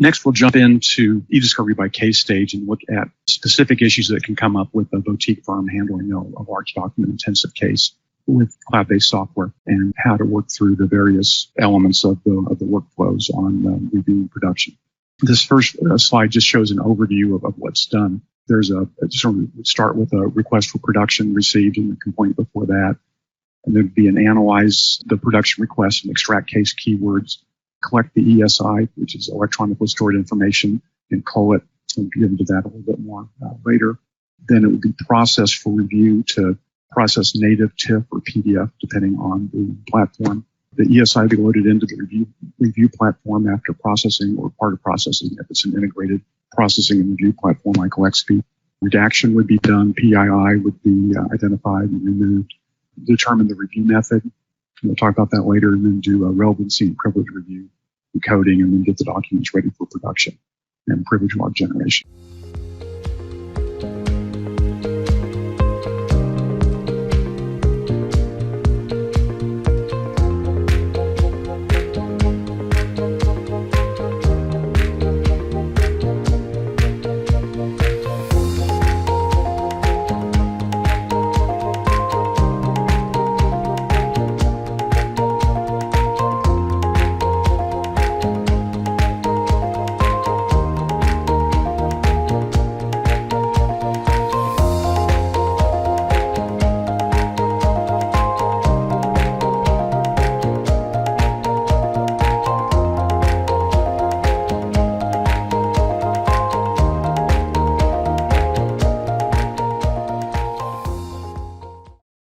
Next, we'll jump into e-discovery by case stage and look at specific issues that can come up with a boutique firm handling a large document-intensive case with cloud-based software and how to work through the various elements of the workflows on review and production. This first slide just shows an overview of what's done. There's start with a request for production received and the complaint before that. And there'd be an analyze the production request and extract case keywords, collect the ESI, which is electronically stored information, and cull it. We'll get into that a little bit more later. Then it would be processed for review to process native TIFF or PDF, depending on the platform. The ESI would be loaded into the review platform after processing or part of processing if it's an integrated processing and review platform like Lexbe. Redaction would be done. PII would be identified and removed. Determine the review method. We'll talk about that later, and then do a relevancy and privilege review, coding, and then get the documents ready for production and privilege log generation.